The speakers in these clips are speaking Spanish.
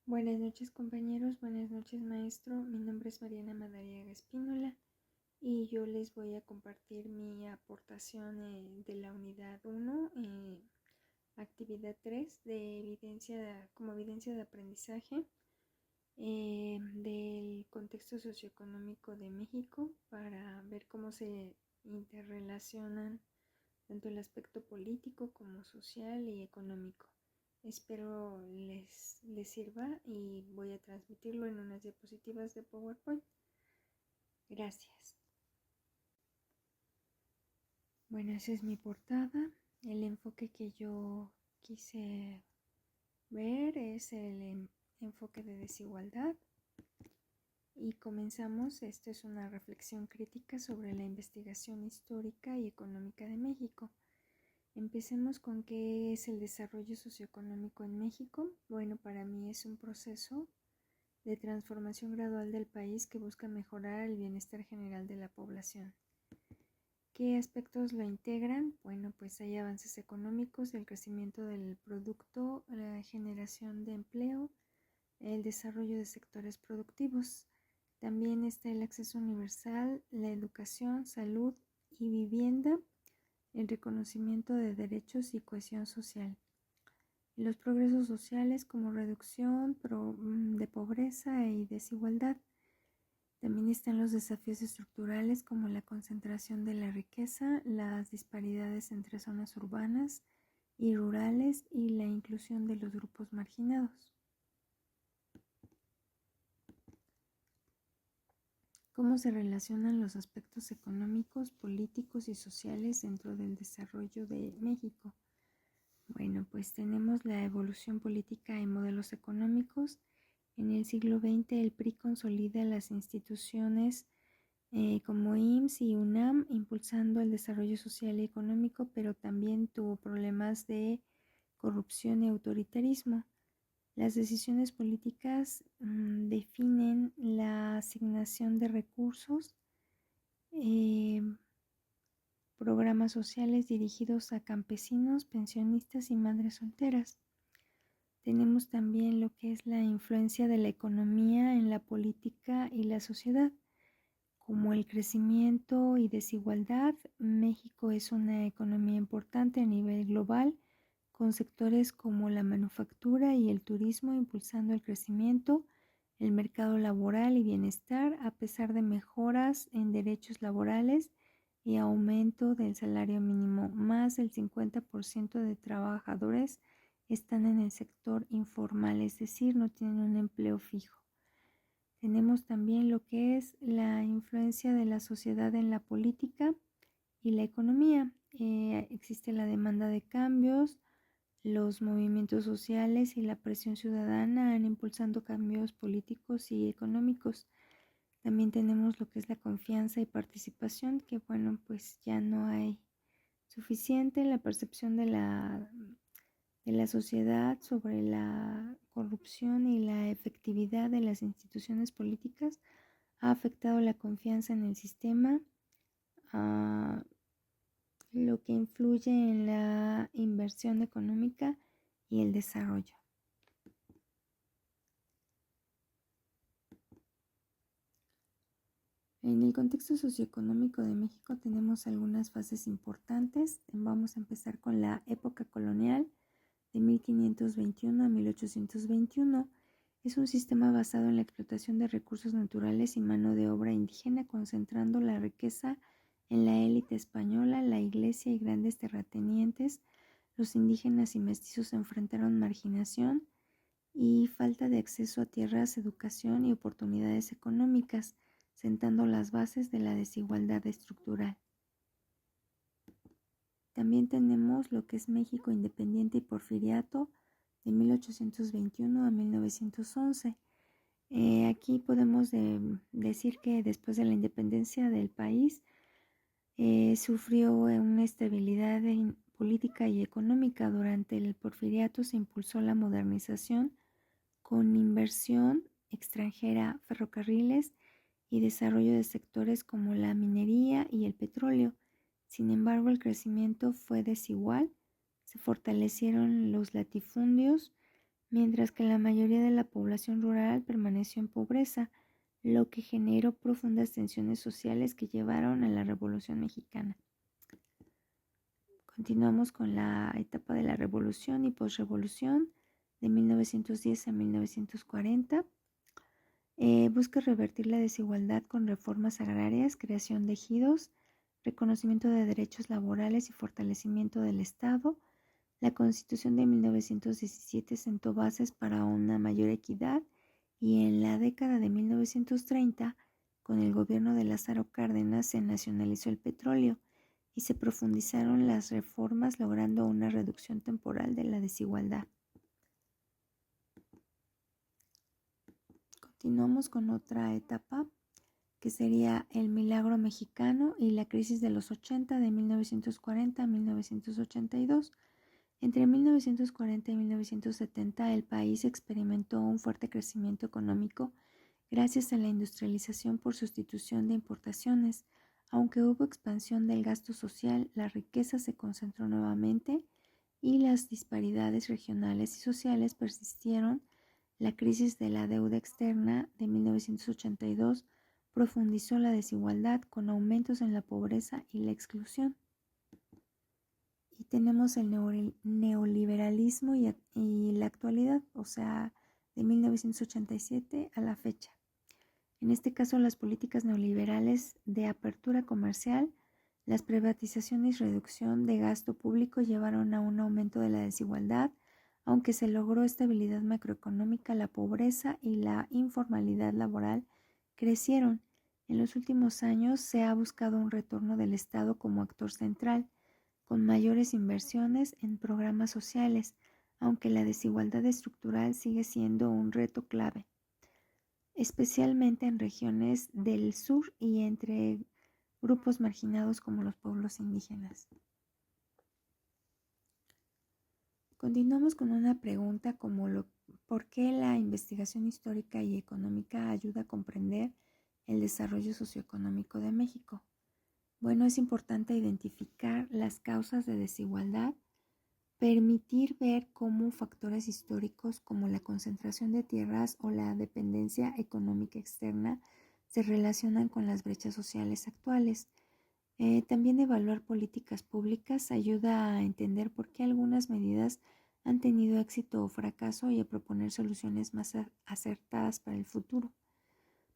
Buenas noches compañeros, buenas noches maestro. Mi nombre es Mariana Madariaga Espínola y yo les voy a compartir mi aportación de la unidad 1, actividad 3 de como evidencia de aprendizaje del contexto socioeconómico de México para ver cómo se interrelacionan tanto el aspecto político como social y económico. Espero les sirva y voy a transmitirlo en unas diapositivas de PowerPoint. Gracias. Bueno, esa es mi portada. El enfoque que yo quise ver es el enfoque de desigualdad. Y comenzamos. Esto es una reflexión crítica sobre la investigación histórica y económica de México. Empecemos con qué es el desarrollo socioeconómico en México. Bueno, para mí es un proceso de transformación gradual del país que busca mejorar el bienestar general de la población. ¿Qué aspectos lo integran? Bueno, pues hay avances económicos, el crecimiento del producto, la generación de empleo, el desarrollo de sectores productivos. También está el acceso universal, la educación, salud y vivienda, el reconocimiento de derechos y cohesión social. Los progresos sociales como reducción de pobreza y desigualdad. También están los desafíos estructurales como la concentración de la riqueza, las disparidades entre zonas urbanas y rurales y la inclusión de los grupos marginados. ¿Cómo se relacionan los aspectos económicos, políticos y sociales dentro del desarrollo de México? Bueno, pues tenemos la evolución política y modelos económicos. En el siglo XX el PRI consolida las instituciones como IMSS y UNAM, impulsando el desarrollo social y económico, pero también tuvo problemas de corrupción y autoritarismo. Las decisiones políticas definen la asignación de recursos, programas sociales dirigidos a campesinos, pensionistas y madres solteras. Tenemos también lo que es la influencia de la economía en la política y la sociedad. Como el crecimiento y desigualdad, México es una economía importante a nivel global, con sectores como la manufactura y el turismo impulsando el crecimiento, el mercado laboral y bienestar, a pesar de mejoras en derechos laborales y aumento del salario mínimo. Más del 50% de trabajadores están en el sector informal, es decir, no tienen un empleo fijo. Tenemos también lo que es la influencia de la sociedad en la política y la economía. Existe la demanda de cambios, los movimientos sociales y la presión ciudadana han impulsado cambios políticos y económicos. También tenemos lo que es la confianza y participación, que bueno, pues ya no hay suficiente. La percepción de la sociedad sobre la corrupción y la efectividad de las instituciones políticas ha afectado la confianza en el sistema, lo que influye en la inversión económica y el desarrollo. En el contexto socioeconómico de México tenemos algunas fases importantes. Vamos a empezar con la época colonial de 1521 a 1821. Es un sistema basado en la explotación de recursos naturales y mano de obra indígena, concentrando la riqueza en la élite española, la iglesia y grandes terratenientes. Los indígenas y mestizos enfrentaron marginación y falta de acceso a tierras, educación y oportunidades económicas, sentando las bases de la desigualdad estructural. También tenemos lo que es México independiente y porfiriato de 1821 a 1911. Aquí podemos decir que después de la independencia del país sufrió una estabilidad política y económica. Durante el porfiriato se impulsó la modernización con inversión extranjera, ferrocarriles y desarrollo de sectores como la minería y el petróleo. Sin embargo, el crecimiento fue desigual, se fortalecieron los latifundios, mientras que la mayoría de la población rural permaneció en pobreza, lo que generó profundas tensiones sociales que llevaron a la Revolución Mexicana. Continuamos con la etapa de la Revolución y posrevolución de 1910 a 1940. Busca revertir la desigualdad con reformas agrarias, creación de ejidos, reconocimiento de derechos laborales y fortalecimiento del Estado. La Constitución de 1917 sentó bases para una mayor equidad y en la década de 1930, con el gobierno de Lázaro Cárdenas, se nacionalizó el petróleo y se profundizaron las reformas logrando una reducción temporal de la desigualdad. Continuamos con otra etapa que sería el milagro mexicano y la crisis de los 80 de 1940 a 1982. Entre 1940 y 1970 el país experimentó un fuerte crecimiento económico gracias a la industrialización por sustitución de importaciones. Aunque hubo expansión del gasto social, la riqueza se concentró nuevamente y las disparidades regionales y sociales persistieron. La crisis de la deuda externa de 1982 profundizó la desigualdad con aumentos en la pobreza y la exclusión. Y tenemos el neoliberalismo y la actualidad, o sea, de 1987 a la fecha. En este caso, las políticas neoliberales de apertura comercial, las privatizaciones y reducción de gasto público llevaron a un aumento de la desigualdad. Aunque se logró estabilidad macroeconómica, la pobreza y la informalidad laboral crecieron. En los últimos años se ha buscado un retorno del Estado como actor central, con mayores inversiones en programas sociales, aunque la desigualdad estructural sigue siendo un reto clave, especialmente en regiones del sur y entre grupos marginados como los pueblos indígenas. Continuamos con una pregunta como ¿por qué la investigación histórica y económica ayuda a comprender el desarrollo socioeconómico de México? Bueno, es importante identificar las causas de desigualdad, permitir ver cómo factores históricos como la concentración de tierras o la dependencia económica externa se relacionan con las brechas sociales actuales. También evaluar políticas públicas ayuda a entender por qué algunas medidas han tenido éxito o fracaso y a proponer soluciones más acertadas para el futuro.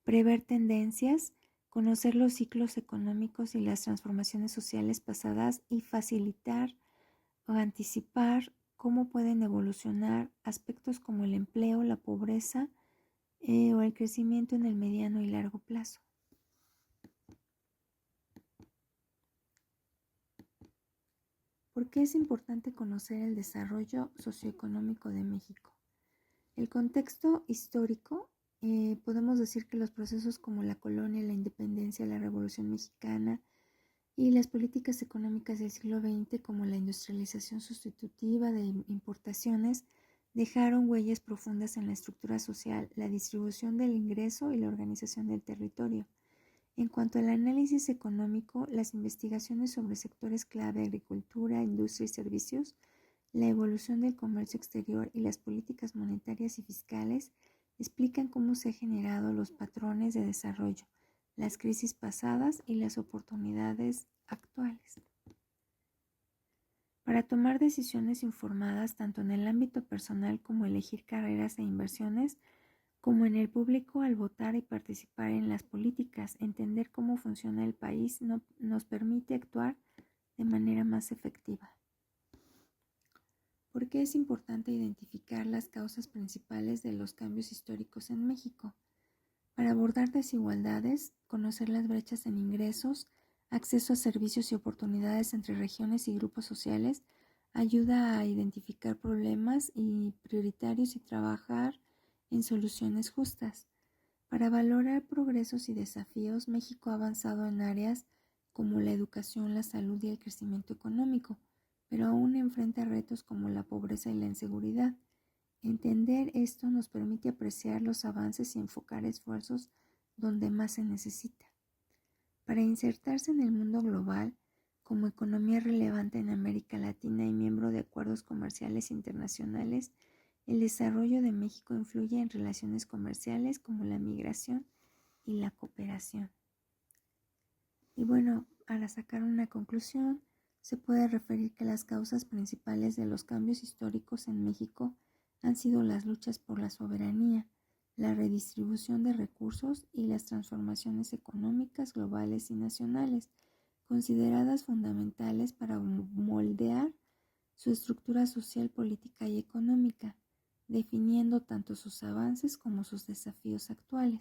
Prever tendencias, conocer los ciclos económicos y las transformaciones sociales pasadas y facilitar o anticipar cómo pueden evolucionar aspectos como el empleo, la pobreza o el crecimiento en el mediano y largo plazo. ¿Por qué es importante conocer el desarrollo socioeconómico de México? El contexto histórico, podemos decir que los procesos como la colonia, la independencia, la Revolución Mexicana y las políticas económicas del siglo XX como la industrialización sustitutiva de importaciones dejaron huellas profundas en la estructura social, la distribución del ingreso y la organización del territorio. En cuanto al análisis económico, las investigaciones sobre sectores clave, agricultura, industria y servicios, la evolución del comercio exterior y las políticas monetarias y fiscales explican cómo se han generado los patrones de desarrollo, las crisis pasadas y las oportunidades actuales. Para tomar decisiones informadas tanto en el ámbito personal como elegir carreras e inversiones, como en el público al votar y participar en las políticas, entender cómo funciona el país nos permite actuar de manera más efectiva. ¿Por qué es importante identificar las causas principales de los cambios históricos en México? Para abordar desigualdades, conocer las brechas en ingresos, acceso a servicios y oportunidades entre regiones y grupos sociales, ayuda a identificar problemas prioritarios y trabajar en soluciones justas. Para valorar progresos y desafíos, México ha avanzado en áreas como la educación, la salud y el crecimiento económico, pero aún enfrenta retos como la pobreza y la inseguridad. Entender esto nos permite apreciar los avances y enfocar esfuerzos donde más se necesita. Para insertarse en el mundo global, como economía relevante en América Latina y miembro de acuerdos comerciales internacionales, El desarrollo de México influye en relaciones comerciales como la migración y la cooperación. Y bueno, para sacar una conclusión, se puede referir que las causas principales de los cambios históricos en México han sido las luchas por la soberanía, la redistribución de recursos y las transformaciones económicas globales y nacionales, consideradas fundamentales para moldear su estructura social, política y económica, definiendo tanto sus avances como sus desafíos actuales.